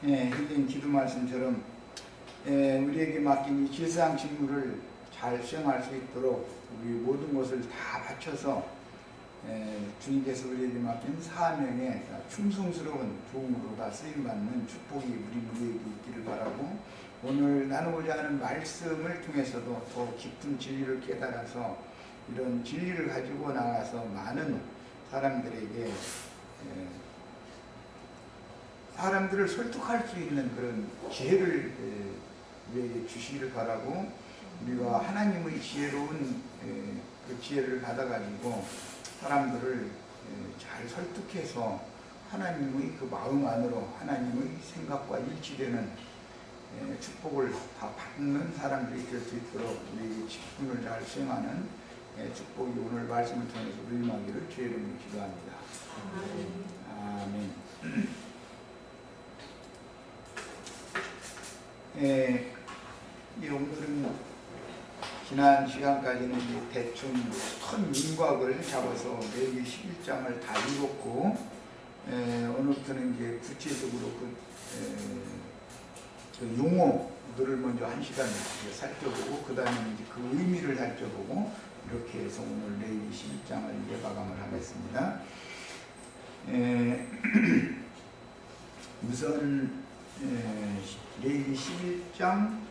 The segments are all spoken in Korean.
현재인 기도 말씀처럼 우리에게 맡긴 이 길상 직무를 잘 수행할 수 있도록 우리 모든 것을 다 바쳐서 주님께서 우리에게 맡긴 사명에 충성스러운 종으로 다 쓰임받는 축복이 우리 모두에게 있기를 바라고, 오늘 나누고자 하는 말씀을 통해서도 더 깊은 진리를 깨달아서 이런 진리를 가지고 나가서 많은 사람들에게 사람들을 설득할 수 있는 그런 지혜를 우리에게 주시기를 바라고, 우리가 하나님의 지혜로운 그 지혜를 받아가지고 사람들을 잘 설득해서 하나님의 그 마음 안으로 하나님의 생각과 일치되는 축복을 다 받는 사람들이 될 수 있도록 우리 직분을 잘 수행하는 축복이 오늘 말씀을 통해서 우리 임하기를 주의 이름으로 기도합니다. 아멘. 오늘은 지난 시간까지는 대충 큰 윤곽을 잡아서 레위기 11장을 다 읽었고, 오늘부터는 이제 구체적으로 그 용어들을 먼저 한 시간 살펴보고, 그 다음에 이제 그 의미를 살펴보고, 이렇게 해서 오늘 레위기 11장을 이제 마감을 하겠습니다. 우선 레위기 11장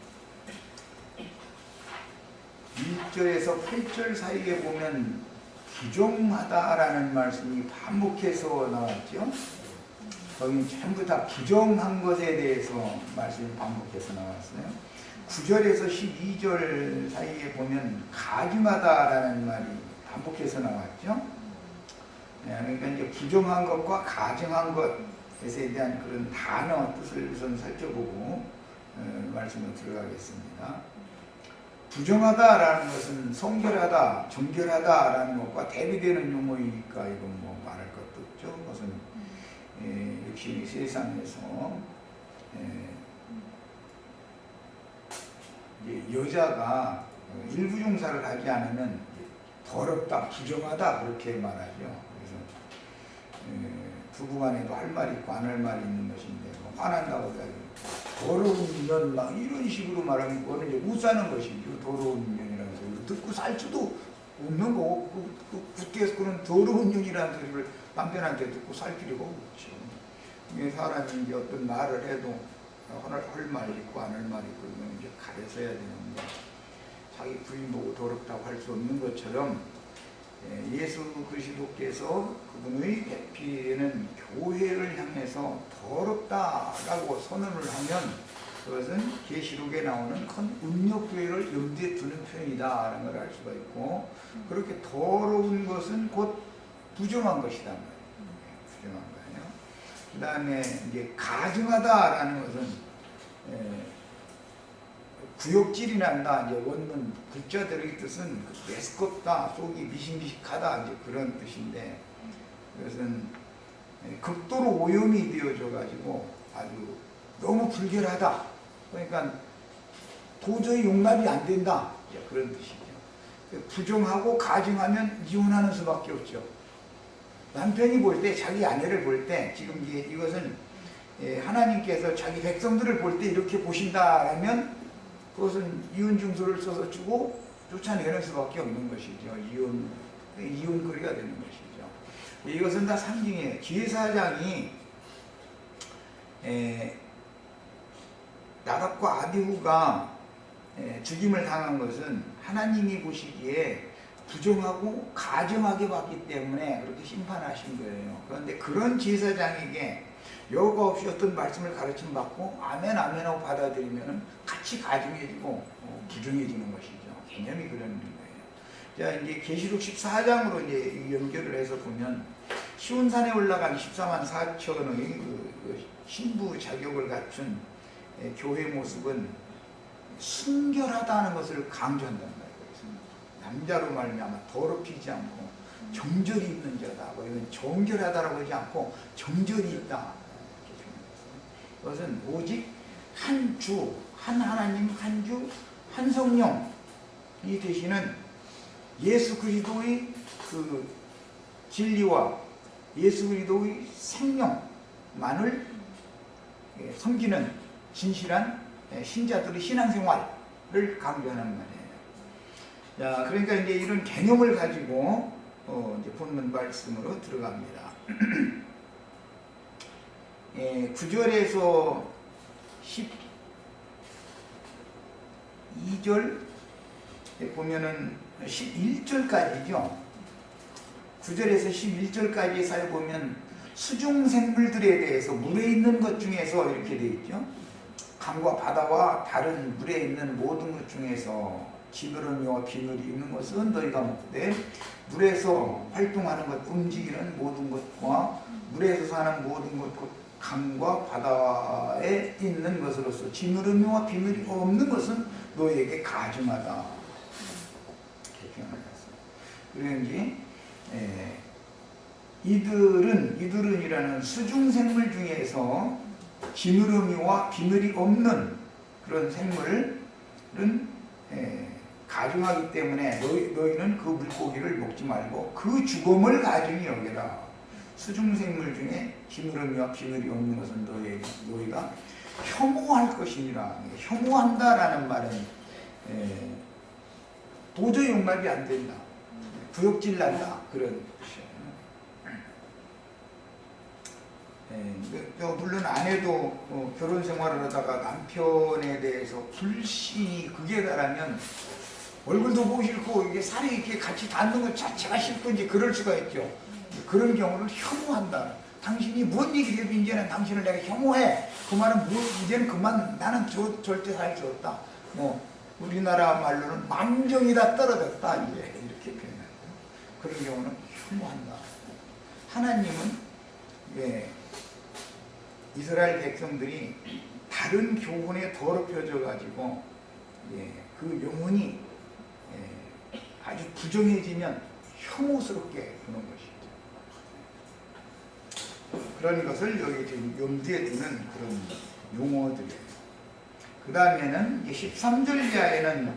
1절에서 8절 사이에 보면 부정하다라는 말씀이 반복해서 나왔죠. 거기 전부 다 부정한 것에 대해서 말씀이 반복해서 나왔어요. 9절에서 12절 사이에 보면 가증하다라는 말이 반복해서 나왔죠. 그러니까 이제 부정한 것과 가증한 것에 대한 그런 단어 뜻을 우선 살펴보고 말씀을 들어가겠습니다. 부정하다라는 것은 성결하다, 정결하다라는 것과 대비되는 용어이니까 이건 뭐 말할 것도 없죠. 그것은 역시 세상에서 여자가 일부종사를 하지 않으면 더럽다, 부정하다 그렇게 말하죠. 그래서 부부간에도 할 말이 있고 안 할 말이 있는 것인데, 화난다고 해서 더러운 년 막 이런 식으로 말하면 그거는 이제 웃사는 것이죠. 더러운 년이라는 소리를 듣고 살 수도 없는 거고, 굳게 그런 더러운 년이라는 소리를 남편한테 듣고 살 필요가 없죠. 이게 사람이 이제 어떤 말을 해도 할 말이 있고 안 할 말이 있고 이건 이제 가려서 해야 되는데, 자기 부인 보고 더럽다고 할 수 없는 것처럼 예수 그리스도께서 그분의 배피에는 교회를 향해서 더럽다라고 선언을 하면 그것은 계시록에 나오는 큰 운역교회를 염두에 두는 표현이다라는 걸 알 수가 있고, 그렇게 더러운 것은 곧 부정한 것이다. 부정한 거예요. 그 다음에 이제 가증하다라는 것은 구역질이 난다. 이제 원문 글자대로의 뜻은 메스껍다, 속이 미식미식하다, 이제 그런 뜻인데, 그것은 극도로 오염이 되어져 가지고 아주 너무 불결하다. 그러니까 도저히 용납이 안 된다. 이제 그런 뜻이죠. 부정하고 가증하면 이혼하는 수밖에 없죠. 남편이 볼 때, 자기 아내를 볼 때, 지금 이것은 하나님께서 자기 백성들을 볼 때 이렇게 보신다라면 그것은 이혼 증서를 써서 주고 쫓아내는 수밖에 없는 것이죠. 이혼거리가 되는 것이죠. 이것은 다 상징이에요. 기회사장이 나답과 아비후가 죽임을 당한 것은 하나님이 보시기에 부정하고 가증하게 봤기 때문에 그렇게 심판하신 거예요. 그런데 그런 제사장에게 여과 없이 어떤 말씀을 가르침 받고 아멘 아멘 하고 받아들이면 같이 가증해지고 부정해지는 것이죠. 개념이 그런 거예요. 자, 이제 계시록 14장으로 이제 연결을 해서 보면 시온산에 올라간 14만 4천의 그 신부 자격을 갖춘 교회 모습은 순결하다는 것을 강조한다는 거예요. 남자로 말미암아 더럽히지 않고 정절이 있는 자다. 이건 정결하다라고 하지 않고 정절이 있다. 그것은 오직 한 주, 한 하나님, 한 주, 한 성령이 되시는 예수 그리스도의 그 진리와 예수 그리스도의 생명만을 섬기는 진실한 신자들의 신앙생활을 강조하는 말이에요. 자, 그러니까 이제 이런 개념을 가지고 이제 본문 말씀으로 들어갑니다. 9절에서 12절 보면은 11절까지죠. 9절에서 11절까지 살펴보면 수중생물들에 대해서 물에 있는 것 중에서 이렇게 되어 있죠. 강과 바다와 다른 물에 있는 모든 것 중에서 지느러미와 비늘이 있는 것은 너희가 먹되 물에서 활동하는 것, 움직이는 모든 것과 물에서 사는 모든 것, 곧 강과 바다에 있는 것으로서 지느러미와 비늘이 없는 것은 너희에게 가증하다. 이렇게 표현하셨어요. 그런지 이들은이라는 수중생물 중에서 지느러미와 비늘이 없는 그런 생물은 가증하기 때문에 너희는 그 물고기를 먹지 말고 그 죽음을 가증히 여겨라. 수중생물 중에 지느러미와 비늘이 없는 것은 너희가 혐오할 것이니라. 혐오한다라는 말은 도저히 용납이 안 된다. 구역질 난다. 그런 뜻이에요. 물론 아내도 결혼 생활을 하다가 남편에 대해서 불신이 극에 달하면 얼굴도 보기 싫고 이게 살이 이렇게 같이 닿는 것 자체가 싫고 이제 그럴 수가 있죠. 그런 경우를 혐오한다. 당신이 뭔 얘기를 해도 이제는 당신을 내가 혐오해. 그 말은 이제는 그만 나는 절대 살 수 없다. 우리나라 말로는 만정이 다 떨어졌다. 이제 이렇게 표현해요. 그런 경우는 혐오한다. 하나님은 이스라엘 백성들이 다른 교훈에 더럽혀져 가지고 그 영혼이 아주 부정해지면 혐오스럽게 보는 것이죠. 그런 것을 여기 지금 염두에 두는 그런 용어들이에요. 그 다음에는 13절 이하에는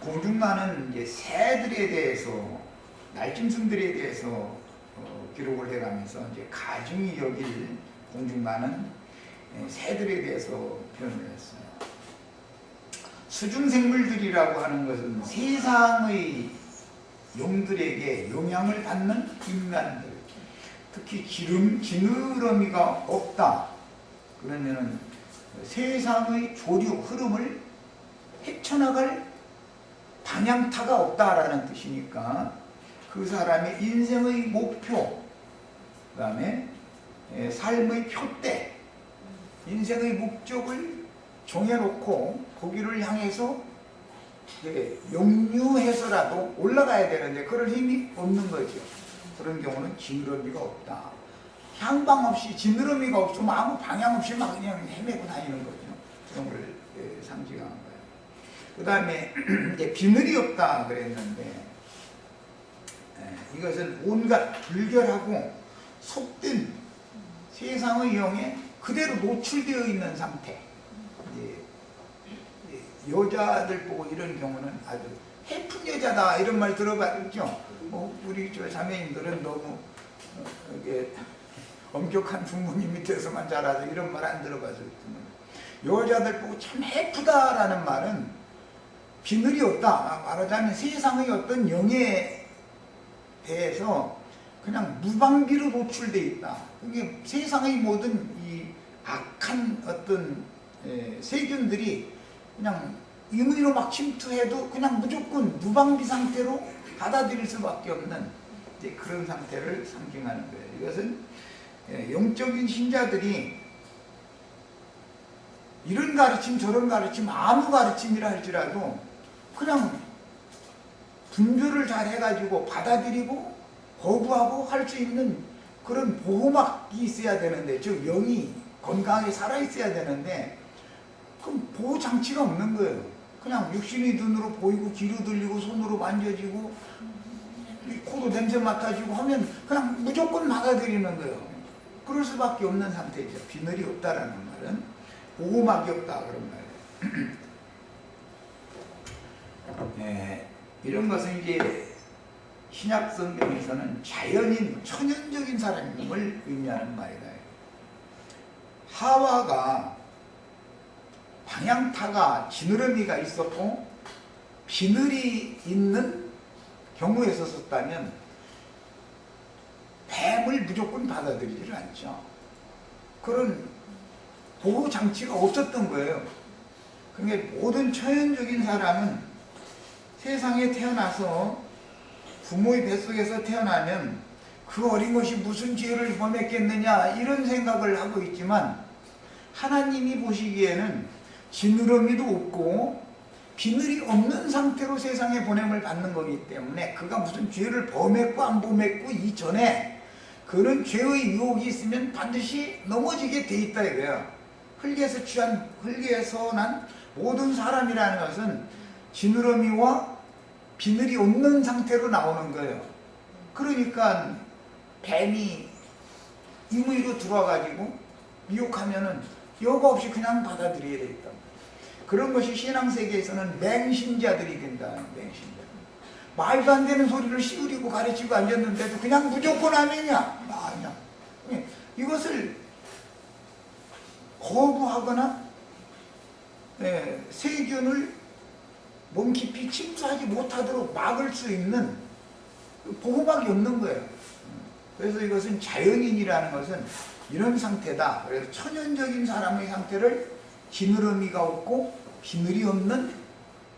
공중나는 이제 새들에 대해서, 날짐승들에 대해서 기록을 해가면서 이제 가증히 여길 공중나는 새들에 대해서 표현을 했어요. 수중생물들이라고 하는 것은 세상의 용들에게 영향을 받는 인간들, 특히 지느러미가 없다. 그러면은 세상의 조류, 흐름을 헤쳐나갈 방향타가 없다라는 뜻이니까 그 사람의 인생의 목표, 그 다음에 삶의 표대, 인생의 목적을 정해놓고 거기를 향해서 역류해서라도 올라가야 되는데 그럴 힘이 없는 거죠. 그런 경우는 지느러미가 없다. 향방 없이, 지느러미가 없으면 아무 방향 없이 막 그냥 헤매고 다니는 거죠. 그런 걸 상징하는 거예요. 그 다음에 비늘이 없다 그랬는데 이것은 온갖 불결하고 속된 세상의 영에 그대로 노출되어 있는 상태. 여자들 보고 이런 경우는 아주 해픈 여자다 이런 말 들어봤죠. 우리 저 자매님들은 너무 엄격한 부모님 밑에서만 자라서 이런 말 안 들어봤을 텐데, 여자들 보고 참 해프다라는 말은 비늘이 없다. 말하자면 세상의 어떤 영에 대해서 그냥 무방비로 노출되어 있다. 이게 세상의 모든 이 악한 어떤 세균들이 그냥 임의로 막 침투해도 그냥 무조건 무방비 상태로 받아들일 수밖에 없는 이제 그런 상태를 상징하는 거예요. 이것은 영적인 신자들이 이런 가르침 저런 가르침 아무 가르침이라 할지라도 그냥 분별을 잘 해가지고 받아들이고 거부하고 할 수 있는 그런 보호막이 있어야 되는데, 즉 영이 건강하게 살아있어야 되는데 그럼 보호장치가 없는 거예요. 그냥 육신의 눈으로 보이고 귀로 들리고 손으로 만져지고 코로 냄새 맡아지고 하면 그냥 무조건 받아들이는 거예요. 그럴 수밖에 없는 상태죠. 비늘이 없다라는 말은 보호막이 없다 그런 말이에요. 이런 것은 이제 신약 성경에서는 자연인, 천연적인 사람을 의미하는 말이다. 하와가 방향타가 지느러미가 있었고 비늘이 있는 경우에 있었다면 뱀을 무조건 받아들이질 않죠. 그런 보호 장치가 없었던 거예요. 그러니까 모든 천연적인 사람은 세상에 태어나서 부모의 뱃속에서 태어나면 그 어린 것이 무슨 죄를 범했겠느냐 이런 생각을 하고 있지만 하나님이 보시기에는 지느러미도 없고 비늘이 없는 상태로 세상에 보냄을 받는 거기 때문에 그가 무슨 죄를 범했고 안 범했고 이전에 그런 죄의 유혹이 있으면 반드시 넘어지게 돼 있다 이거예요. 흙에서 난 모든 사람이라는 것은 지느러미와 비늘이 없는 상태로 나오는 거예요. 그러니까 뱀이 임의로 들어와가지고 미혹하면은 여과 없이 그냥 받아들여야 되겠다. 그런 것이 신앙세계에서는 맹신자들이 된다. 맹신자. 말도 안 되는 소리를 씌우리고 가르치고 앉았는데도 그냥 무조건 아멘이야. 아니야. 이것을 거부하거나 세균을 몸 깊이 침투하지 못하도록 막을 수 있는 보호막이 없는 거예요. 그래서 이것은 자연인이라는 것은 이런 상태다. 그래서 천연적인 사람의 상태를 지느러미가 없고 비늘이 없는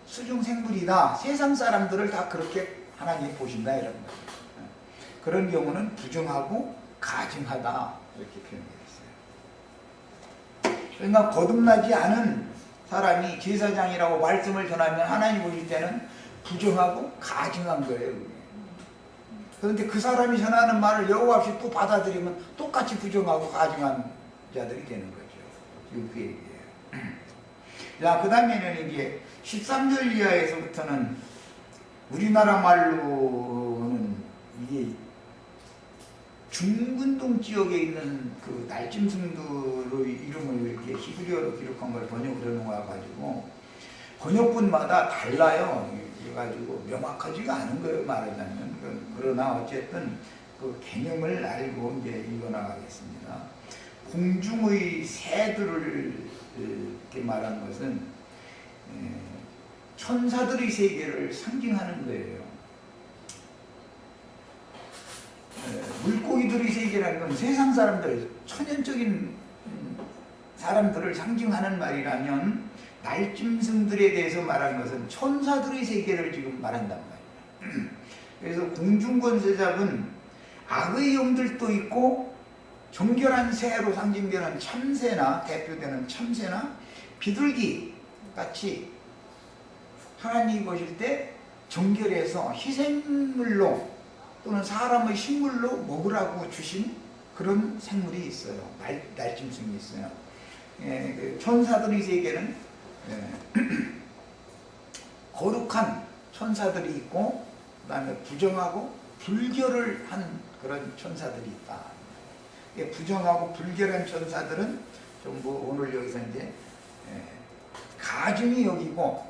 수중생물이다. 세상 사람들을 다 그렇게 하나님이 보신다 이런 거예요. 그런 경우는 부정하고 가증하다 이렇게 표현되어 있어요. 그러니까 거듭나지 않은 사람이 제사장이라고 말씀을 전하면 하나님 보실 때는 부정하고 가증한 거예요. 그런데 그 사람이 전하는 말을 여과 없이 또 받아들이면 똑같이 부정하고 가증한 자들이 되는 거죠. 지금 그 얘기예요. 자, 그 다음에는 이제 13절 이하에서부터는 우리나라 말로는 이게 중근동 지역에 있는 그 날짐승들의 이름을 이렇게 히브리어로 기록한 걸 번역을 해놓아가지고 번역본마다 달라요. 그래가지고 명확하지가 않은 거예요, 말하자면. 그러나 어쨌든 그 개념을 알고 이제 읽어나가겠습니다. 공중의 새들을 이렇게 말한 것은 천사들의 세계를 상징하는 거예요. 물고기들의 세계라는 건 세상 사람들, 천연적인 사람들을 상징하는 말이라면 날짐승들에 대해서 말한 것은 천사들의 세계를 지금 말한단 말이에요. 그래서 공중권세잡은 악의 영들도 있고 정결한 새로 상징되는 참새나 대표되는 참새나 비둘기 같이 하나님이 보실 때 정결해서 희생물로 또는 사람의 식물로 먹으라고 주신 그런 생물이 있어요. 날짐승이 있어요. 그 천사들의 세계는 거룩한 천사들이 있고 그 다음에 부정하고 불결을 한 그런 천사들이 있다. 부정하고 불결한 천사들은 전부 오늘 여기서 이제 가증이 여기고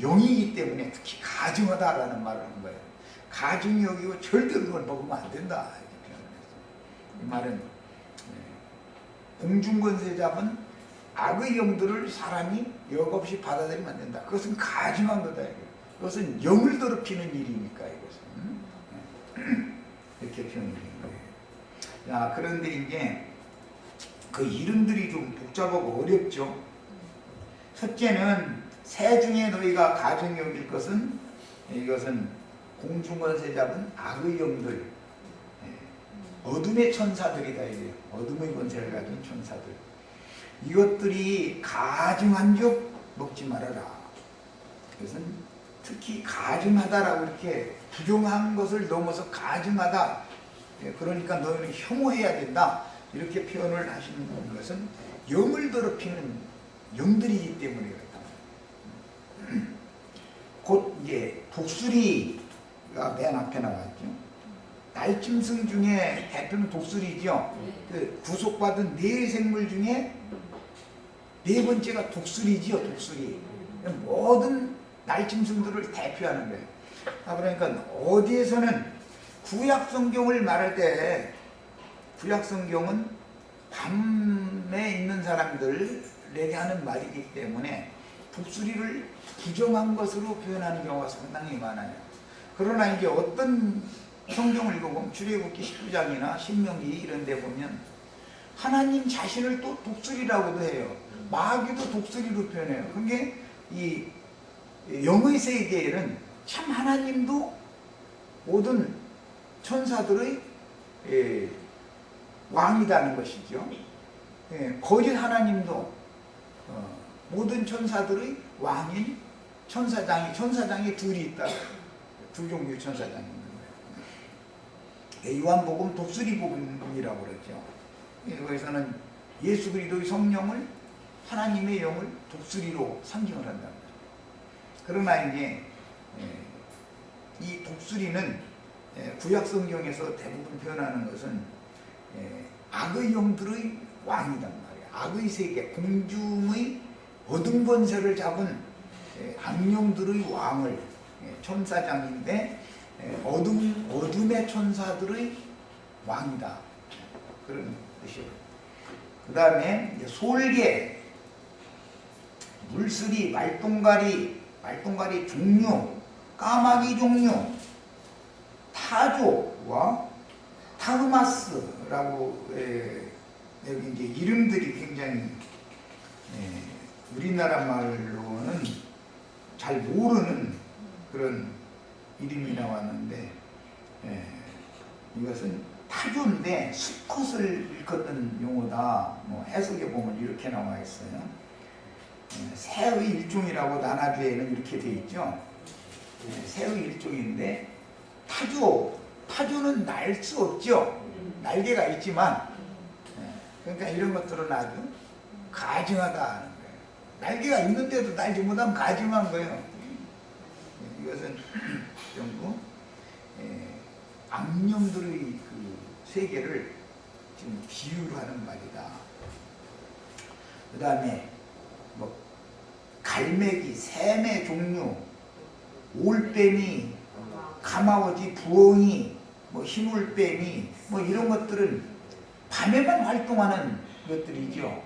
영이기 때문에 특히 가증하다라는 말을 한 거예요. 가증이 여기고 절대 그걸 먹으면 안 된다 이렇게 표현했어요. 이 말은 공중권세 잡은 악의 영들을 사람이 여과없이 받아들이면 안 된다. 그것은 가증한 거다. 그것은 영을 더럽히는 일이니까 이것은 이렇게 표현이 된 거예요. 자, 그런데 이제 그 이름들이 좀 복잡하고 어렵죠. 첫째는 새 중에 너희가 가증히 여길 것은 이것은 공중권세 잡은 악의 영들, 어둠의 천사들이다 이래요. 어둠의 권세를 가진 천사들. 이것들이 가증한 적 먹지 말아라. 그것은 특히 가증하다라고 이렇게 부정한 것을 넘어서 가증하다. 그러니까 너희는 혐오해야 된다. 이렇게 표현을 하시는 것은 영을 더럽히는 영들이기 때문에 그렇다. 곧 이제 독수리가 맨 앞에 나왔죠. 날짐승 중에 대표는 독수리죠. 그 구속받은 네 생물 중에 네 번째가 독수리지요. 독수리. 모든 날짐승들을 대표하는 거예요. 그러니까 어디에서는 구약 성경을 말할 때 구약 성경은 밤에 있는 사람들에게 하는 말이기 때문에 독수리를 부정한 것으로 표현하는 경우가 상당히 많아요. 그러나 이제 어떤 성경을 읽어보면 출애굽기 19장이나 신명기 이런 데 보면 하나님 자신을 또 독수리라고도 해요. 마귀도 독수리로 표현해요. 그게 이 영의 세계에는 참 하나님도 모든 천사들의 왕이라는 것이죠. 거짓 하나님도 모든 천사들의 왕인 천사장이 둘이 있다. 두 종류의 천사장이 있는 거예요. 요한복음 독수리복음이라고 그러죠. 여기서는 예수 그리스도의 성령을 하나님의 영을 독수리로 상징을 한다는 거죠. 그러나 이제 이 독수리는 구약 성경에서 대부분 표현하는 것은 악의 영들의 왕이란 말이에요. 악의 세계, 공중의 어둠 권세를 잡은 악령들의 왕을 천사장인데 어둠의 천사들의 왕이다. 그런 뜻이에요. 그 다음에 솔개, 물쓰리, 말똥가리 종류, 까마귀 종류, 타조와 타흐마스라고 여기 이제 이름들이 굉장히 우리나라 말로는 잘 모르는 그런 이름이 나왔는데 이것은 타조인데 수컷을 일컫는 용어다. 뭐 해석에 보면 이렇게 나와 있어요. 새의 일종이라고 나나주에는 이렇게 돼 있죠. 새의 일종인데 타조는 날 수 없죠. 날개가 있지만 그러니까 이런 것들은 아주 가증하다 하는 거예요. 날개가 있는데도 날지 못하면 가증한 거예요. 이것은 전부 악령들의 그 세계를 지금 비유로 하는 말이다. 그 다음에 뭐 갈매기, 샘의 종류, 올빼미, 가마오지, 부엉이, 뭐 흰올빼미, 뭐 이런 것들은 밤에만 활동하는 것들이죠.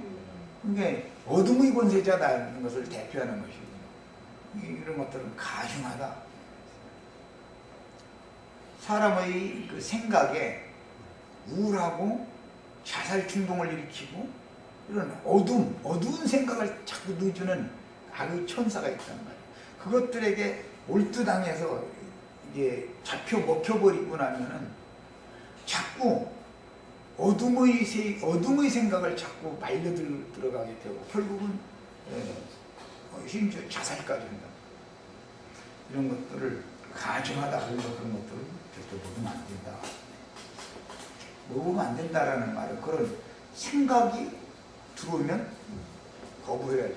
그러니까 어둠의 권세자라는 것을 대표하는 것이고 이런 것들은 가증하다. 사람의 그 생각에 우울하고 자살 충동을 일으키고 이런 어두운 생각을 자꾸 넣어주는 악의 천사가 있단 말이에요. 그것들에게 몰두당해서 이게 잡혀 먹혀버리고 나면은 자꾸 어둠의 생각을 자꾸 말려들어가게 되고 결국은 심지어 자살까지 한다. 이런 것들을 가증하다. 그런 것들을 절대 먹으면 안 된다. 먹으면 안 된다라는 말은 그런 생각이 들어오면 거부해야죠.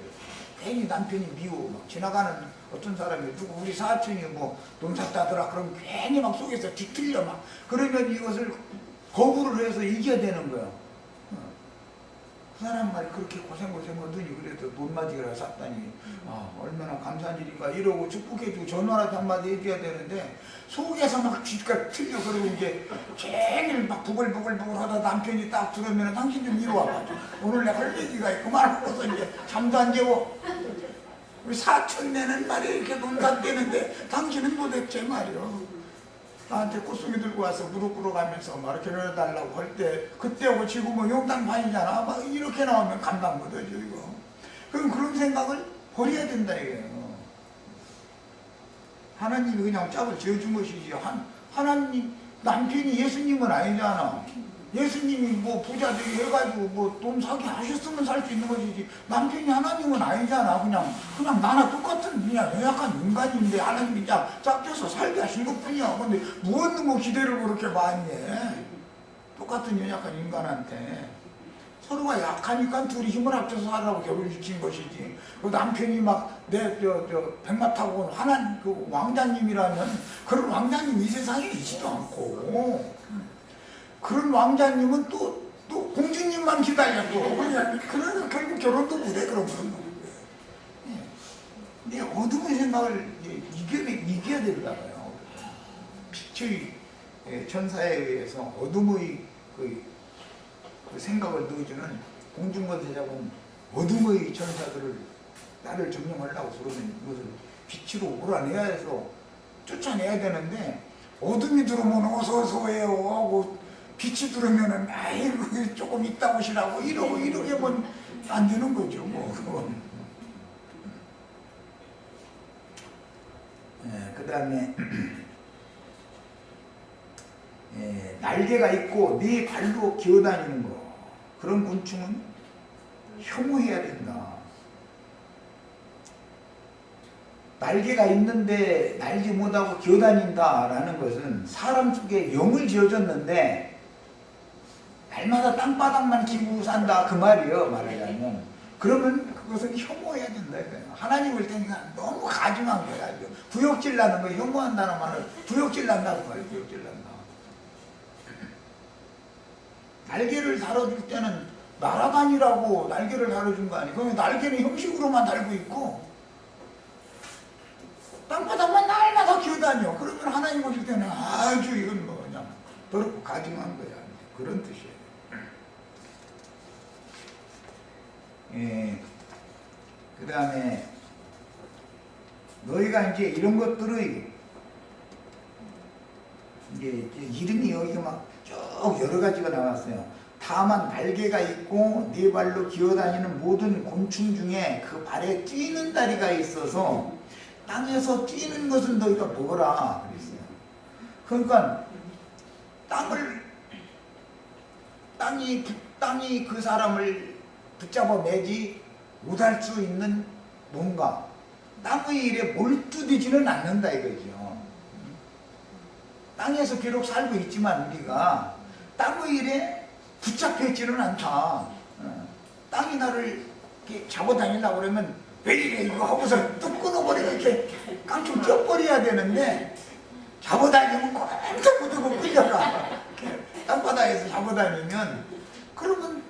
괜히 남편이 미워. 막 지나가는 어떤 사람이 누구 우리 사촌이 뭐 농사 따더라 그러면 괜히 막 속에서 뒤틀려 막 그러면 이것을 거부를 해서 이겨야 되는 거예요. 그 사람 말이 그렇게 고생하더니 그래도 논마지기를 샀다니 얼마나 감사한 일인가 이러고 축복해주고 전화라도 한마디 해줘야 되는데 속에서 막 뒤가 틀려. 그러고 이제 괜히 막 부글부글 하다 남편이 딱 들으면 당신 좀 이리 와가지고 오늘 내가 할 얘기가 있구만 하고서 이제 잠도 안 재워. 우리 사촌내는 말이 이렇게 논산되는데 당신은 도대체 말이요. 나한테 꽃송이 들고 와서 무릎 꿇어가면서 막 이렇게 내려달라고 할 때 그때하고 지금은 용당반이잖아. 막 이렇게 나오면 감당 못하죠 이거. 그럼 그런 생각을 버려야 된다 이거예요. 하나님이 그냥 짝을 지어준 것이지 하나님 남편이 예수님은 아니잖아. 예수님이 뭐 부자들이 해가지고 뭐 돈 사기 하셨으면 살 수 있는 것이지 남편이 하나님은 아니잖아. 그냥 나나 똑같은 그냥 연약한 인간인데 하나님이 짝져서 살게 하신 것뿐이야. 근데 무엇는 뭐 기대를 그렇게 많이 해. 똑같은 연약한 인간한테 서로가 약하니까 둘이 힘을 합쳐서 살라고 결혼시킨 것이지. 그 남편이 막 내 백마 타고 온 그 왕자님이라면 그런 왕자님이 이 세상에 있지도 않고 그런 왕자님은 또 공주님만 기다려도 그러면 결국 결혼도 못해. 그러면 내 어둠의 생각을 이겨야 된다고요. 빛의 천사에 의해서 어둠의 그 생각을 넣어주는 공중권세자는 어둠의 천사들을 나를 점령하려고 그러면 이것을 빛으로 몰아내야 해서 쫓아내야 되는데, 어둠이 들어오면 어서 해요 하고 빛이 들어오면은 아이고 조금 이따 오시라고 이러고 이렇게 하면 안 되는 거죠 뭐. 그건. 그 다음에 날개가 있고 네 발로 기어다니는 거, 그런 곤충은 혐오해야 된다. 날개가 있는데 날지 못하고 기어다닌다라는 것은 사람 속에 영을 지어줬는데 날마다 땅바닥만 기고 산다 그 말이에요. 말하자면 그러면 그것은 혐오해야 된다 이거예요. 하나님 볼 때니까 너무 가증한 거야. 구역질 나는 거예요. 혐오한다는 말은 구역질 난다는 거예요. 구역질 난다. 날개를 달아줄 때는 날아다니라고 날개를 달아준 거 아니에요. 그러면 날개는 형식으로만 달고 있고 땅바닥만 날마다 기어다녀. 그러면 하나님 보실 때는 아주 이건 뭐 그냥 더럽고 가증한 거야. 그런 뜻이에요. 그 다음에 너희가 이제 이런 것들의 이제 이름이 여기 막 쭉 여러 가지가 나왔어요. 다만 날개가 있고 네 발로 기어다니는 모든 곤충 중에 그 발에 뛰는 다리가 있어서 땅에서 뛰는 것은 너희가 먹어라 그랬어요. 그러니까 땅이 그 사람을 붙잡아 매지 못할 수 있는 뭔가 땅의 일에 몰두되지는 않는다 이거죠. 땅에서 비록 살고 있지만 우리가 땅의 일에 붙잡혀 있지는 않다. 땅이 나를 이렇게 잡아다니려고 그러면 왜 이래 이거 하고서 뚝 끊어버리고 이렇게 깡총 껴버려야 되는데 잡아다니면 꼼짝 못하고 끌려가. 땅바닥에서 잡아다니면 그러면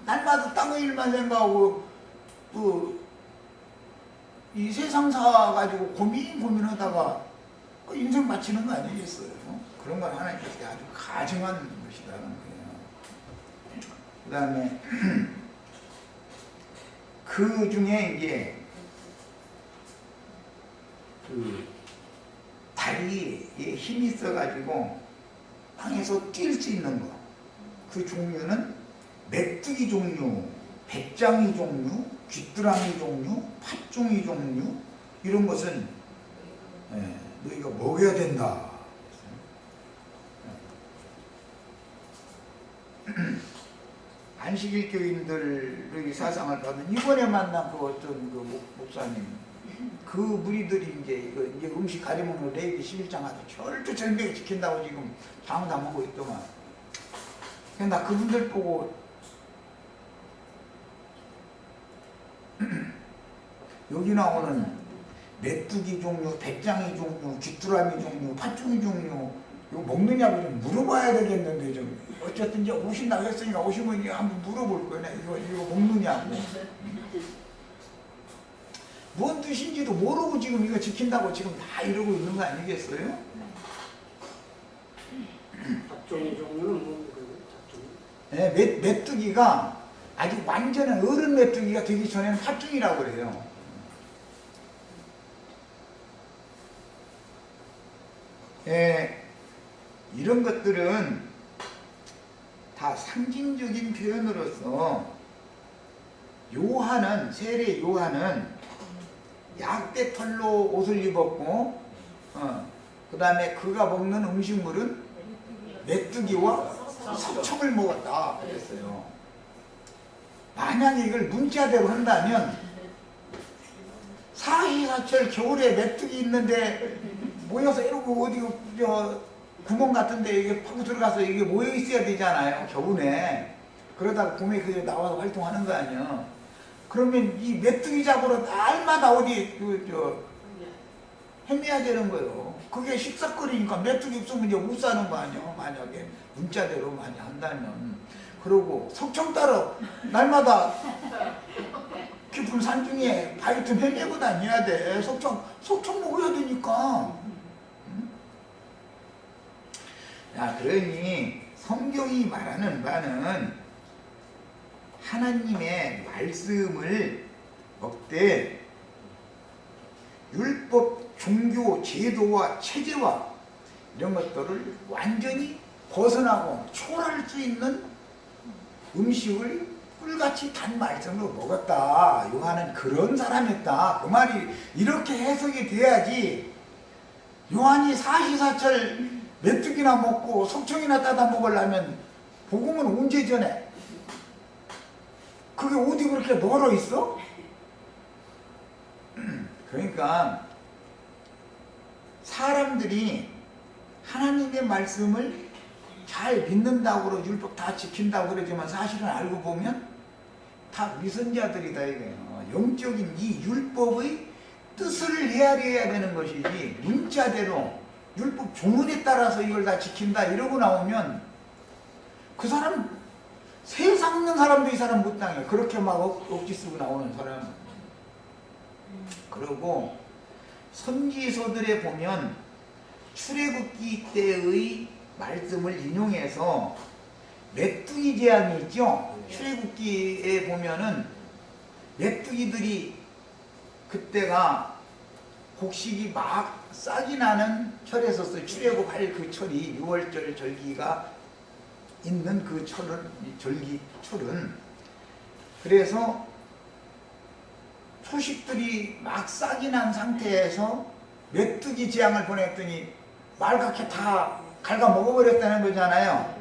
날마다 땅의 일만 생각하고 이 세상 사 가지고 고민하다가 인생 마치는 거 아니겠어요? 그런 건 하나님께서 아주 가증한 것이라는 거예요. 그 다음에 그 중에 이제 그 다리에 힘이 있어가지고 땅에서 뛸 수 있는 거, 그 종류는 메뚜기 종류, 백장이 종류, 귀뚜라미 종류, 팥종이 종류, 이런 것은 너희가 먹여야 된다. 안식일 교인들의 사상을 받은 이번에 만난 그 어떤 그 목사님, 그 무리들이 이제 음식 가려먹는 레위기 11장 아주 철두철미하게 지킨다고 지금 장담하고 있더만. 그래서 나 그분들 보고 여기 나오는 메뚜기 종류, 백장이 종류, 귀뚜라미 종류, 팥종이 종류 이거 먹느냐고 좀 물어봐야 되겠는데 좀 어쨌든 이제 오신다고 했으니까 오시면 이제 한번 물어볼 거네. 이거 먹느냐고. 뭔 뜻인지도 모르고 지금 이거 지킨다고 지금 다 이러고 있는 거 아니겠어요? 팥종이 종류는 뭔데? 네, 메뚜기가 아직 완전한 어른 메뚜기가 되기 전에는 팥종이라고 그래요. 이런 것들은 다 상징적인 표현으로서 요한은, 세례 요한은 약대 털로 옷을 입었고 그 다음에 그가 먹는 음식물은 메뚜기와 석청을 먹었다 그랬어요. 만약에 이걸 문자대로 한다면 사시사철 겨울에 메뚜기 있는데 모여서 이러고 어디 구멍 같은데 이게 파고 들어가서 이게 모여 있어야 되잖아요. 겨우내. 그러다가 봄에 그게 나와서 활동하는 거 아니야. 그러면 이 메뚜기 잡으러 날마다 어디 헤매야 되는 거예요. 그게 식사거리니까 메뚜기 없으면 이제 못 사는 거 아니야. 만약에 문자대로 많이 한다면. 그러고 석청 따러 날마다 깊은 산 중에 바위 좀 헤매고 다녀야 돼. 석청 먹어야 되니까. 자, 그러니 성경이 말하는 바는 하나님의 말씀을 먹되 율법, 종교, 제도와 체제와 이런 것들을 완전히 벗어나고 초월할 수 있는 음식을 꿀같이 단 말씀으로 먹었다. 요한은 그런 사람이었다. 그 말이 이렇게 해석이 돼야지. 요한이 사시사철 메뚜기나 먹고 석청이나 따다 먹으려면 복음은 언제 전에? 그게 어디 그렇게 멀어 있어? 그러니까 사람들이 하나님의 말씀을 잘 믿는다고 율법 다 지킨다고 그러지만 사실은 알고 보면 다 위선자들이다 이거예요. 영적인 이 율법의 뜻을 헤아려야 되는 것이지 문자대로 율법 조문에 따라서 이걸 다 지킨다 이러고 나오면 그 사람 세상 있는 사람도 이 사람 못 당해. 그렇게 막 억지 쓰고 나오는 사람. 그리고 선지서들에 보면 출애굽기 때의 말씀을 인용해서 메뚜기 재앙이 있죠. 출애굽기에 보면은 메뚜기들이 그때가 곡식이 막 싹이 나는 철이었어요. 출애굽할 그 철이 6월절 절기가 있는 그 철은 절기철은 그래서 소식들이 막 싹이 난 상태에서 메뚜기 재앙을 보냈더니 말갛게 다 갉아 먹어버렸다는 거잖아요.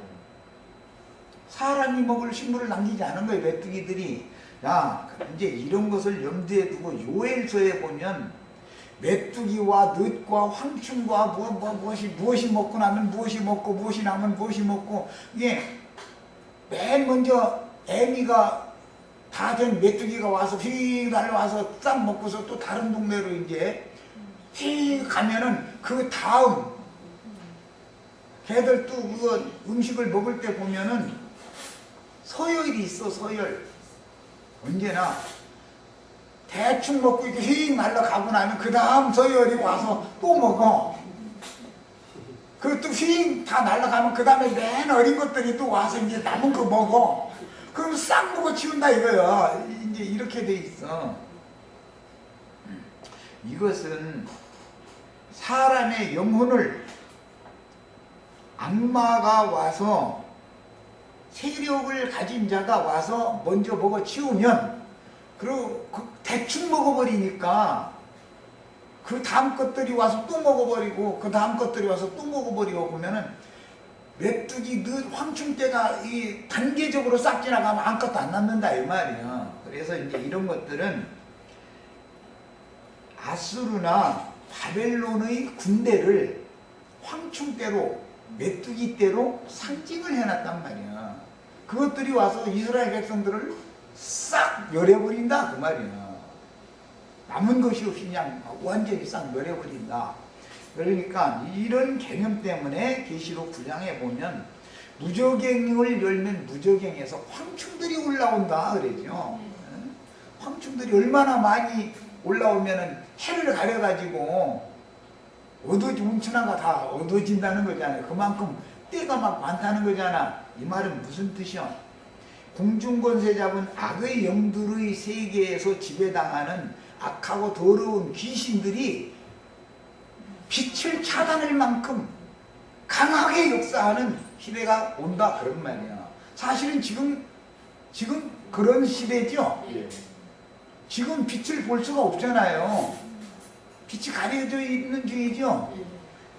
사람이 먹을 식물을 남기지 않은 거예요. 메뚜기들이. 야, 이제 이런 것을 염두에 두고 요엘서에 보면 메뚜기와 늑과 황충과 무엇이 먹고 나면 무엇이 먹고 무엇이 나면 무엇이 먹고 이게 맨 먼저 애미가 다 된 메뚜기가 와서 휙 날라와서 싹 먹고서 또 다른 동네로 이제 휙 가면은 그 다음 걔들 또 그 음식을 먹을 때 보면은 서열이 있어. 서열. 언제나 대충 먹고 이렇게 휙 날라가고 나면 그 다음 서열이 와서 또 먹어. 그것도 휙 다 날라가면 그 다음에 맨 어린 것들이 또 와서 이제 남은 거 먹어. 그럼 싹 먹어 치운다 이거야. 이제 이렇게 돼 있어. 이것은 사람의 영혼을 악마가 와서 세력을 가진 자가 와서 먼저 먹어 치우면 그리고 대충 먹어버리니까 그 다음 것들이 와서 또 먹어버리고 그 다음 것들이 와서 또 먹어버리고 보면은 메뚜기 황충대가 이 단계적으로 싹 지나가면 아무것도 안 남는다 이 말이야. 그래서 이제 이런 것들은 아수르나 바벨론의 군대를 황충대로 메뚜기대로 상징을 해놨단 말이야. 그것들이 와서 이스라엘 백성들을 싹 멸해버린다 그 말이야. 남은 것이 없이 그냥 완전히 싹 멸해버린다. 그러니까 이런 개념 때문에 계시록 9장에 보면 무저갱을 열면 무저갱에서 황충들이 올라온다 그러죠. 황충들이 얼마나 많이 올라오면은 해를 가려가지고 운천하가 다 얻어진다는 거잖아요. 그만큼 때가 막 많다는 거잖아. 이 말은 무슨 뜻이야? 공중권세 잡은 악의 영들의 세계에서 지배당하는 악하고 더러운 귀신들이 빛을 차단할 만큼 강하게 역사하는 시대가 온다 그런 말이야. 사실은 지금 그런 시대죠. 지금 빛을 볼 수가 없잖아요. 빛이 가려져 있는 중이죠.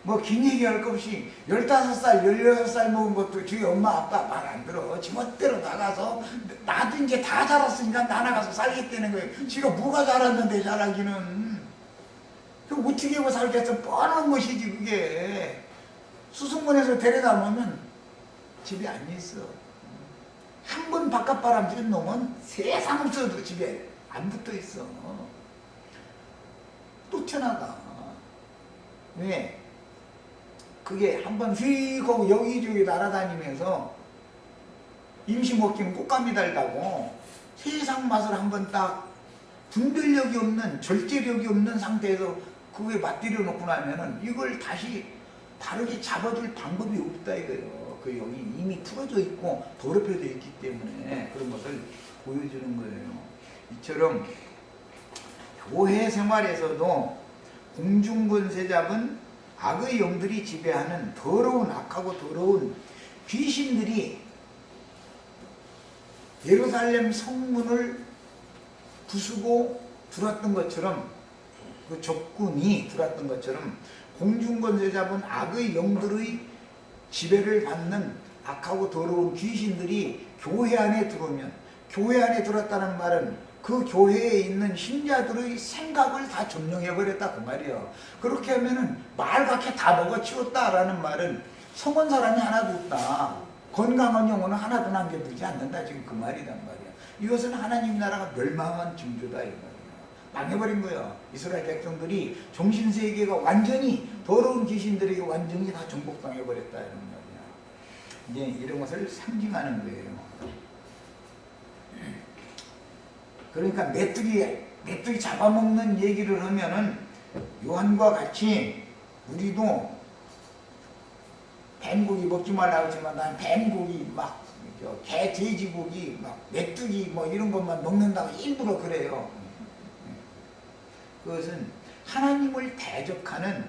뭐 긴 얘기 할 것 없이 15살, 16살 먹은 것도 저희 엄마 아빠 말 안 들어. 지멋대로 나가서 나도 이제 다 자랐으니까 나 나가서 살겠다는 거예요. 지가 뭐가 자랐는데 자라기는. 그 어떻게 하고 살겠어. 뻔한 것이지 그게. 수승문에서 데려다 놓으면 집에 안 있어. 한 번 바깥바람 쬐는 놈은 세상 없어도 집에 안 붙어 있어. 또 튀어나가. 왜? 그게 한번 휙 하고 여기저기 날아다니면서 임시 먹기는 꽃감이 달다고 세상 맛을 한번 딱 분별력이 없는 절제력이 없는 상태에서 그거에 맞들여 놓고 나면은 이걸 다시 바르게 잡아줄 방법이 없다 이거예요. 그 영이 이미 풀어져 있고 더럽혀져 있기 때문에 그런 것을 보여주는 거예요. 이처럼 교회 생활에서도 공중권세 잡은 악의 영들이 지배하는 더러운 악하고 더러운 귀신들이 예루살렘 성문을 부수고 들어왔던 것처럼, 그 적군이 들어왔던 것처럼 공중권세 잡은 악의 영들의 지배를 받는 악하고 더러운 귀신들이 교회 안에 들어오면, 교회 안에 들어왔다는 말은 그 교회에 있는 신자들의 생각을 다 점령해버렸다 그 말이에요. 그렇게 하면은 말갛게 다 먹어치웠다라는 말은 성원 사람이 하나도 없다, 건강한 영혼은 하나도 남겨두지 않는다, 지금 그 말이란 말이야. 이것은 하나님 나라가 멸망한 징조다 이 말이야. 망해버린 거예요. 이스라엘 백성들이 정신세계가 완전히 더러운 귀신들에게 완전히 다 정복당해버렸다 이런 말이야. 이제 이런 것을 상징하는 거예요. 그러니까 메뚜기 잡아먹는 얘기를 하면은 요한과 같이 우리도 뱀고기 먹지 말라고 하지만 난 뱀고기 막 개, 돼지고기 막 메뚜기 뭐 이런 것만 먹는다고 일부러 그래요. 그것은 하나님을 대적하는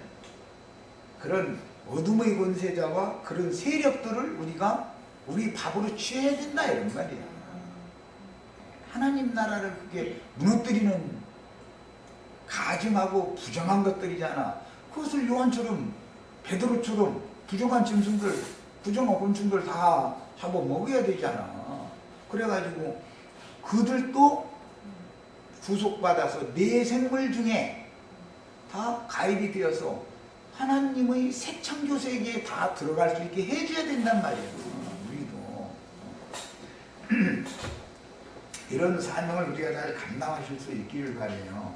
그런 어둠의 권세자와 그런 세력들을 우리가 우리 밥으로 취해야 된다 이런 말이야. 하나님 나라를 그게 무너뜨리는 가증하고 부정한 것들이잖아. 그것을 요한처럼 베드로처럼 부정한 짐승들, 부정한 곤충들 다 잡아먹어야 되잖아. 그래가지고 그들도 구속받아서 내 생물 중에 다 가입이 되어서 하나님의 새 창조 세계에 다 들어갈 수 있게 해줘야 된단 말이에요. 우리도 이런 사명을 우리가 잘 감당하실 수 있기를 바라요.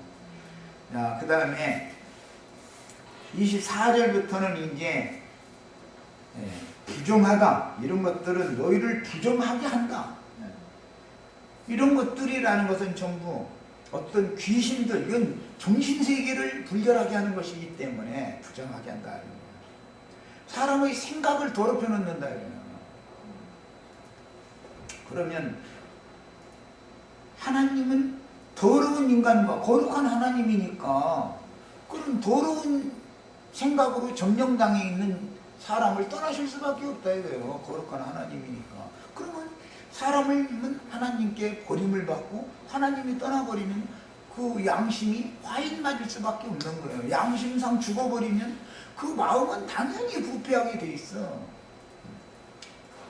자, 그 다음에 24절부터는 이제 부정하다, 이런 것들은 너희를 부정하게 한다. 이런 것들이라는 것은 전부 어떤 귀신들, 이건 정신세계를 분열하게 하는 것이기 때문에 부정하게 한다. 사람의 생각을 더럽혀 놓는다. 그러면 하나님은 더러운 인간과 거룩한 하나님이니까 그런 더러운 생각으로 점령당해 있는 사람을 떠나실 수밖에 없다 이거예요. 거룩한 하나님이니까. 그러면 사람은 하나님께 버림을 받고 하나님이 떠나버리면 그 양심이 화인 맞을 수밖에 없는 거예요. 양심상 죽어버리면 그 마음은 당연히 부패하게 돼 있어.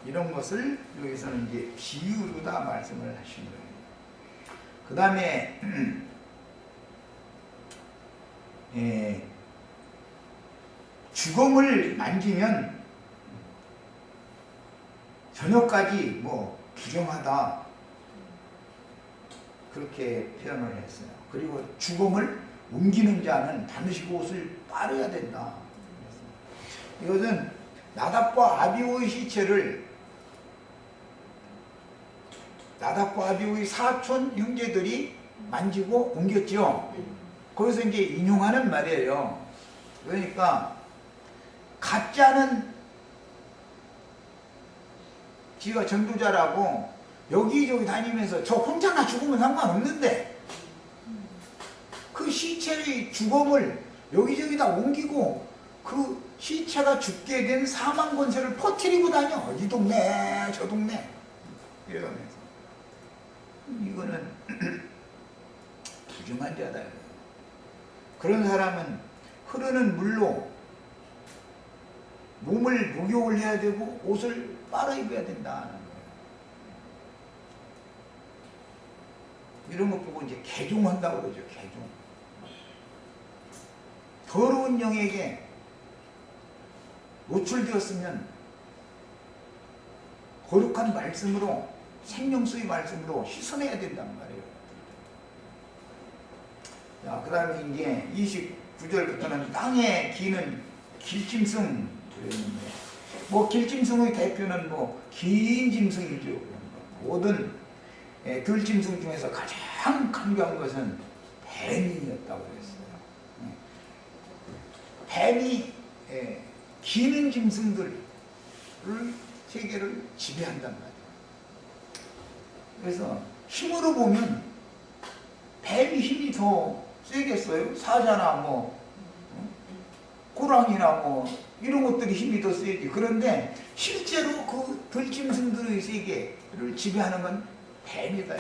이런 것을 여기서는 이제 비유로 다 말씀을 하신 거예요. 그 다음에 주검을 만지면 저녁까지 뭐 부정하다 그렇게 표현을 했어요. 그리고 주검을 옮기는 자는 반드시 옷을 빨아야 된다. 이것은 나답과 아비후의 시체를 나답과 아비후의 사촌 형제들이 만지고 옮겼죠. 거기서 이제 인용하는 말이에요. 그러니까 가짜는 지가 전도자라고 여기저기 다니면서 저 혼자나 죽으면 상관없는데 그 시체의 주검을 여기저기 다 옮기고 그 시체가 죽게 된 사망 권세를 퍼뜨리고 다녀. 이 동네 저 동네 이러면서 이거는 부정한 자다. 그런 사람은 흐르는 물로 몸을 목욕을 해야 되고 옷을 빨아 입어야 된다는 거예요. 이런 것 보고 이제 개종한다고 그러죠. 개종. 더러운 영에게 노출되었으면 거룩한 말씀으로 생명수의 말씀으로 씻어내야 된단 말이에요. 자, 그 다음에 이제 29절부터는 땅에 기는 길짐승 그랬는데, 뭐 길짐승의 대표는 뭐 긴 짐승이죠. 모든 들짐승 중에서 가장 강조한 것은 뱀이었다고 그랬어요. 뱀이 기는 짐승들을 세계를 지배한단 말이에요. 그래서 힘으로 보면 뱀이 힘이 더 세겠어요? 사자나 뭐 호랑이나 뭐 이런 것들이 힘이 더 세지. 그런데 실제로 그 들짐승들의 세계를 지배하는 건 뱀이다.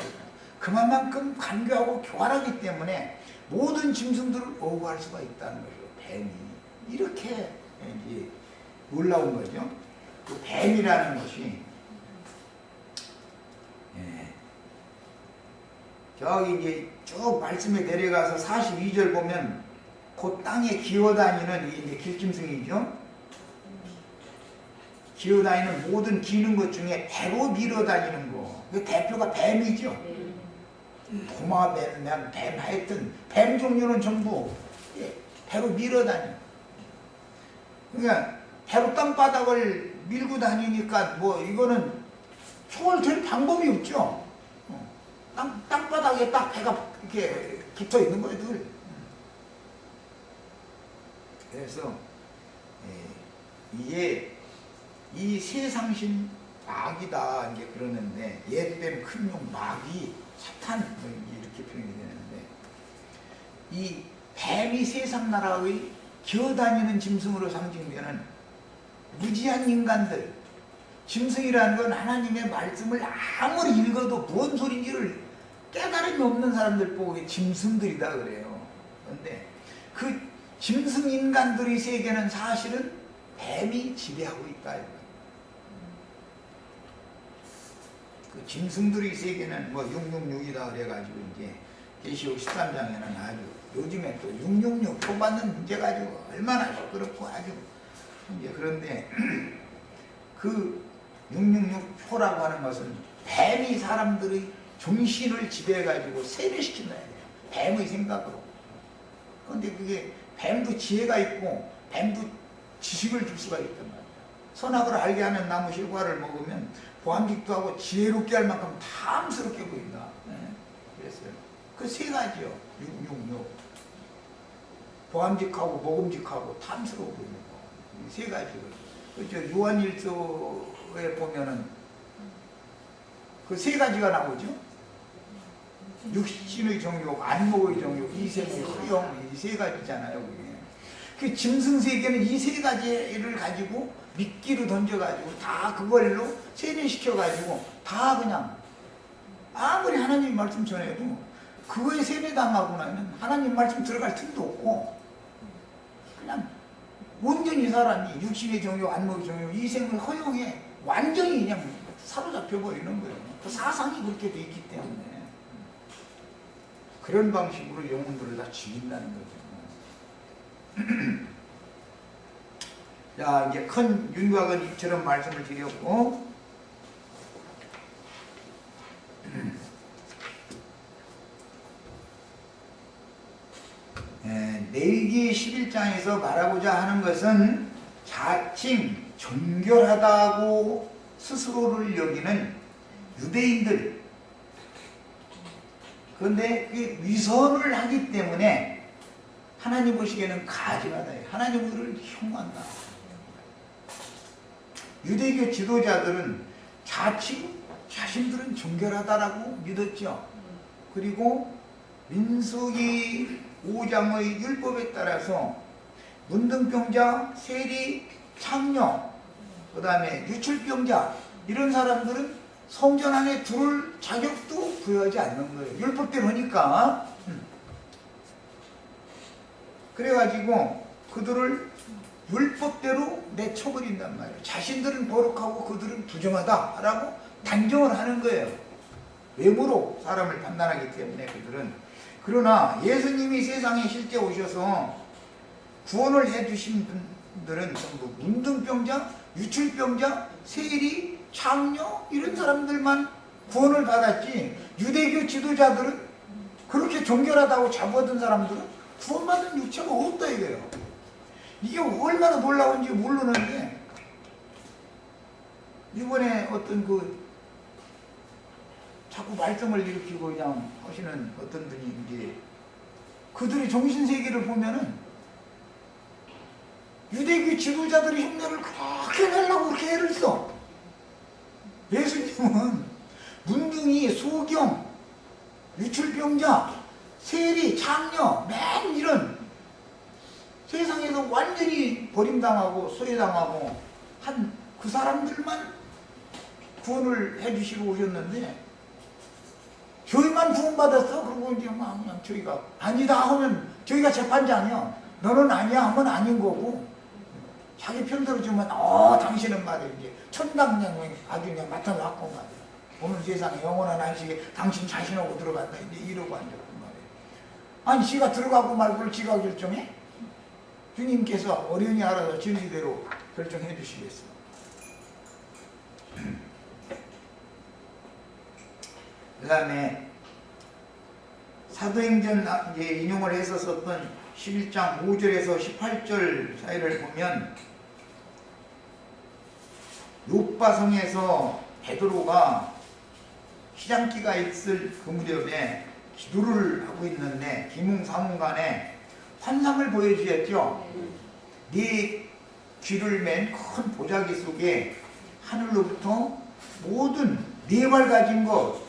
그만큼 간교하고 교활하기 때문에 모든 짐승들을 어구할 수가 있다는 거죠. 뱀이 이렇게 이제 놀라운 거죠. 그 뱀이라는 것이 저기 이제 쭉 말씀에 내려가서 42절 보면 그 땅에 기어다니는 이제 길짐승이죠. 기어다니는 모든 기는 것 중에 배로 밀어다니는 거. 그 대표가 뱀이죠. 도마뱀, 뱀 하여튼 뱀 종류는 전부 배로 밀어다녀. 그러니까 배로 땅바닥을 밀고 다니니까 뭐 이거는 총을 들 방법이 없죠. 땅바닥에 딱 배가 이렇게 붙어 있는 거예요, 늘. 그래서 이게 이 세상신 마귀다 이제 그러는데 옛뱀 큰용 마귀 사탄 이렇게 표현이 되는데 이 뱀이 세상 나라의 기어다니는 짐승으로 상징되는 무지한 인간들. 짐승이라는 건 하나님의 말씀을 아무리 읽어도 뭔 소린지를 깨달음이 없는 사람들 보고 짐승들이다 그래요. 그런데 그 짐승 인간들의 세계는 사실은 뱀이 지배하고 있다. 그 짐승들의 세계는 뭐 666이다 그래가지고 이제 계시록 13장에는 아주 요즘에 또 666 표받는 문제 가지고 얼마나 시끄럽고 아주 이제 그런데 그 666 표라고 하는 것은 뱀이 사람들의 정신을 지배해가지고 세뇌시킨다. 뱀의 생각으로. 그런데 그게 뱀도 지혜가 있고 뱀도 지식을 줄 수가 있단 말이야. 선악을 알게 하는 나무 실과를 먹으면 보암직도 하고 지혜롭게 할 만큼 탐스럽게 보인다. 그랬어요. 그 세 가지요. 666. 보암직하고 먹음직하고 탐스러워 보이는 거. 이 세 가지요. 그렇죠. 요한일서에 보면은 그 세 가지가 나오죠. 육신의 정욕, 안목의 정욕, 이생의 허영, 이 세 가지잖아요. 그게. 그 짐승 세계는 이 세 가지를 가지고 미끼로 던져가지고 다 그걸로 세뇌시켜가지고 다 그냥 아무리 하나님 말씀 전해도 그거에 세뇌당하고 나면 하나님 말씀 들어갈 틈도 없고 그냥 온전히 사람이 육신의 정욕, 안목의 정욕, 이생의 허영에 완전히 그냥 사로잡혀 버리는 거예요. 그 사상이 그렇게 돼 있기 때문에 그런 방식으로 영혼들을 다 죽인다는 거죠. 자, 이제 큰 윤곽은 이처럼 말씀을 드렸고 내일기 11장에서 말하고자 하는 것은 자칭 정결하다고 스스로를 여기는 유대인들. 그런데 그 위선을 하기 때문에 하나님 보시기에는 가증하다. 하나님을 혐오한다. 유대교 지도자들은 자칭 자신들은 정결하다라고 믿었죠. 그리고 민수기 5장의 율법에 따라서 문둥병자, 세리, 창녀, 그 다음에 유출병자 이런 사람들은 성전 안에 들어올 자격도 부여하지 않는 거예요. 율법대로 하니까. 그래가지고 그들을 율법대로 내쳐버린단 말이에요. 자신들은 거룩하고 그들은 부정하다라고 단정을 하는 거예요. 외모로 사람을 판단하기 때문에 그들은. 그러나 예수님이 세상에 실제 오셔서 구원을 해주신 분들은 전부 문둥병자, 유출병자, 세리, 창녀 이런 사람들만 구원을 받았지 유대교 지도자들은 그렇게 정결하다고 자부하던 사람들은 구원받은 육체가 없다 이거예요. 이게 얼마나 놀라운지 모르는데 이번에 어떤 그 자꾸 말썽을 일으키고 그냥 하시는 어떤 분이 이제 그들의 정신세계를 보면은 유대교 지도자들의 흉내를 그렇게 내려고 그렇게 애를 써. 예수님은 문둥이, 소경, 유출병자, 세리, 장녀, 맨 이런 세상에서 완전히 버림당하고 소외당하고 한 그 사람들만 구원을 해주시고 오셨는데 저희만 구원받았어. 그러고 이제 막 그냥 저희가 아니다 하면 저희가 재판장이야. 너는 아니야 하면 아닌 거고 자기 편대로 주면 당신은 말이야 이제 천당량을 아주 그냥 맡아놨고 말이야. 오늘 세상에 영원한 안식에 당신 자신하고 들어간다 이제 이러고 앉았단 말이야. 아니 지가 들어가고 말고를 지가 결정해? 주님께서 어련히 알아서 진리대로 결정해 주시겠어. 그 다음에 사도행전 이제 인용을 해서 썼던 11장 5절에서 18절 사이를 보면 요바성에서 베드로가 시장기가 있을 그 무렵에 기도를 하고 있는데 비몽사몽간에 환상을 보여주었죠. 네 귀를 맨 큰 보자기 속에 하늘로부터 모든 네 발 가진 것,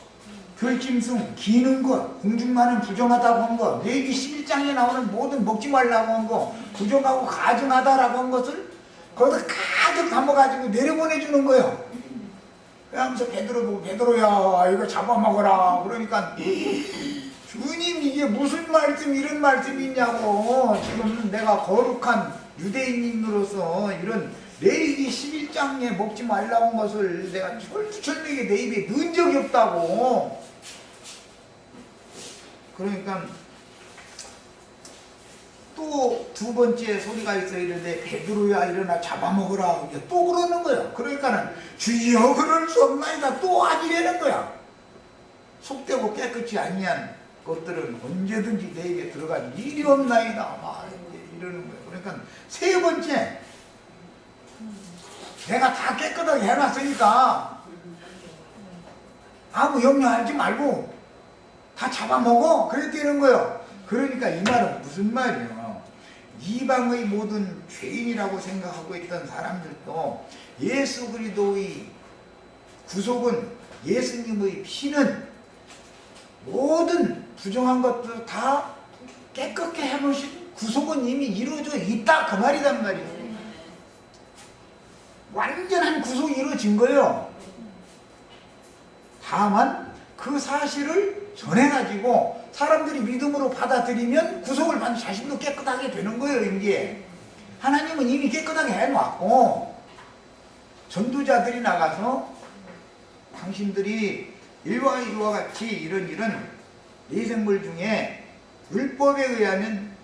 별짐승, 기는 것, 공중만은 부정하다고 한 것, 레위기 11장에 나오는 모든 먹지 말라고 한 것, 부정하고 가증하다라고 한 것을 거기다 가득 담아가지고 내려보내주는 거예요. 그러면서 베드로 보고 베드로야 이거 잡아먹어라. 그러니까 주님 이게 무슨 말씀 이런 말씀이 있냐고. 지금 내가 거룩한 유대인으로서 이런 레위기 11장에 먹지 말라고 한 것을 내가 철두철미하게 내 입에 넣은 적이 없다고. 그러니까 또 두 번째 소리가 있어 이런데 베드로야 일어나 잡아먹으라. 또 그러는 거야. 그러니까는 주여 그럴 수 없나이다. 또 아니라는 거야. 속되고 깨끗이 아니한 것들은 언제든지 내 입에 들어가지 일이 없나이다. 막 이러는 거야. 그러니까 세 번째 내가 다 깨끗하게 해놨으니까 아무 염려하지 말고 다 잡아먹어. 그랬다는 거예요. 그러니까 이 말은 무슨 말이에요? 이방의 모든 죄인이라고 생각하고 있던 사람들도 예수 그리스도의 구속은 예수님의 피는 모든 부정한 것들 다 깨끗게 해놓으신 구속은 이미 이루어져 있다 그 말이란 말이에요. 완전한 구속이 이루어진 거예요. 다만 그 사실을 전해가지고 사람들이 믿음으로 받아들이면 구속을 받는 자신도 깨끗하게 되는 거예요. 이게 하나님은 이미 깨끗하게 해놓았고 전도자들이 나가서 당신들이 이와 같이 이런 내생물 중에 율법에 의하면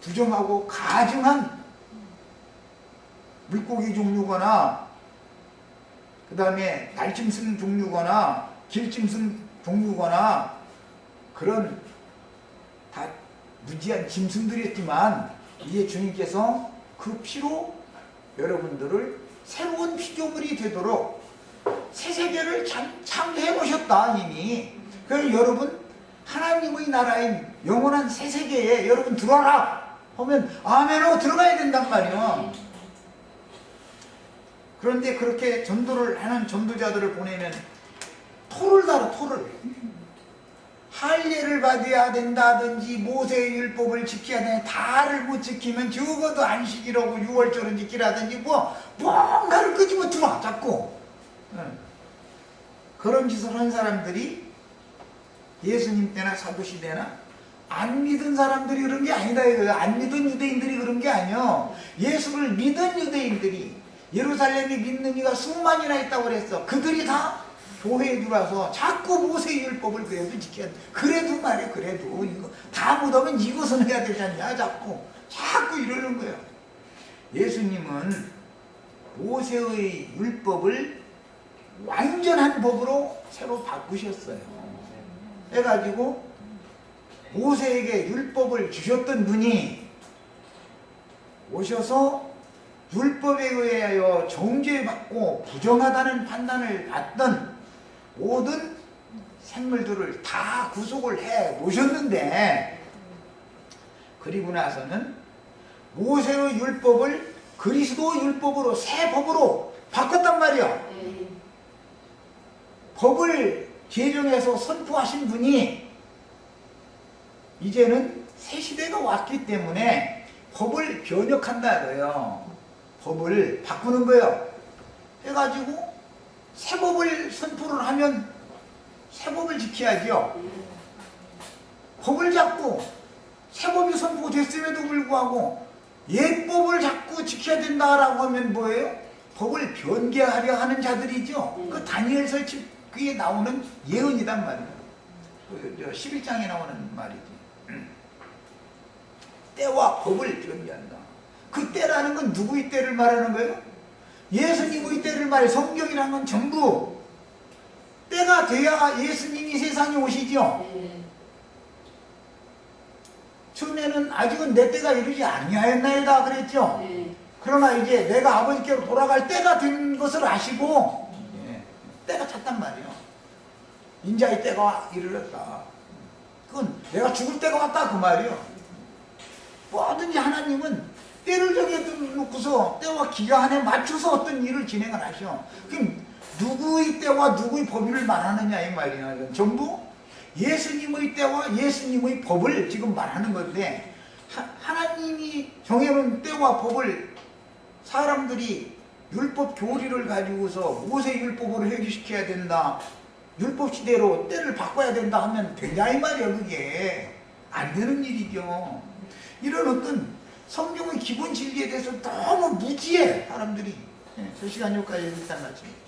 부정하고 가증한 물고기 종류거나 그 다음에 날짐승 종류거나 길짐승 종류거나 그런 다 무지한 짐승들이었지만 이제 주님께서 그 피로 여러분들을 새로운 피조물이 되도록 새 세계를 창조해 놓으셨다 이미. 그래서 여러분 하나님의 나라인 영원한 새 세계에 여러분 들어와라 하면 아멘하고 들어가야 된단 말이에요. 그런데 그렇게 전도를 하는 전도자들을 보내면 토를 달아. 토를 할례를 받아야 된다든지 모세의 율법을 지켜야 되는 다를 못 지키면 적어도 안식이라고 6월절은 지키라든지 뭔가를 끄집어 들어 자꾸. 그런 짓을 한 사람들이 예수님 때나 사도시대나 안 믿은 사람들이 그런 게 아니다 이거예요. 안 믿은 유대인들이 그런 게 아니요. 예수를 믿은 유대인들이 예루살렘에 믿는 이가 수만이나 있다고 그랬어. 그들이 다 교회에 들어와서 자꾸 모세의 율법을 그래도 지켜야 돼. 그래도 말이야. 그래도 이거 다 못하면 이것은 해야 되지 않냐. 자꾸 이러는 거예요. 예수님은 모세의 율법을 완전한 법으로 새로 바꾸셨어요. 해가지고 모세에게 율법을 주셨던 분이 오셔서 율법에 의하여 정죄받고 부정하다는 판단을 받던 모든 생물들을 다 구속을 해 놓으셨는데 그리고 나서는 모세의 율법을 그리스도 율법으로 새 법으로 바꿨단 말이야. 법을 제정해서 선포하신 분이 이제는 새 시대가 왔기 때문에 법을 변혁한다고요. 법을 바꾸는 거예요. 해가지고 새 법을 선포를 하면 새 법을 지켜야죠. 법을 자꾸 새 법이 선포됐음에도 불구하고 옛 법을 자꾸 지켜야 된다라고 하면 뭐예요? 법을 변개하려 하는 자들이죠. 그 다니엘서 그게 나오는 예언이란 말이에요. 그 11장에 나오는 말이지. 때와 법을 변개한다. 그 때라는 건 누구의 때를 말하는 거예요? 예수님의 때를 말해. 성경이라는 건 전부 때가 돼야 예수님이 세상에 오시죠. 처음에는 아직은 내 때가 이르지 아니하였나이다 그랬죠. 그러나 이제 내가 아버지께로 돌아갈 때가 된 것을 아시고 때가 찼단 말이에요. 인자의 때가 이르렀다. 그건 내가 죽을 때가 왔다 그 말이에요. 뭐든지 하나님은 때를 정해놓고서 때와 기간에 맞춰서 어떤 일을 진행을 하셔. 그럼 누구의 때와 누구의 법을 말하느냐 이 말이야. 전부 예수님의 때와 예수님의 법을 지금 말하는 건데, 하나님이 정해놓은 때와 법을 사람들이 율법 교리를 가지고서 모세 율법으로 회귀시켜야 된다, 율법 시대로 때를 바꿔야 된다 하면 되냐 이 말이야. 그게 안 되는 일이죠. 이런 어떤 성경의 기본 진리에 대해서 너무 무지해 사람들이. 저 시간 여기까지 일단 마칩니다.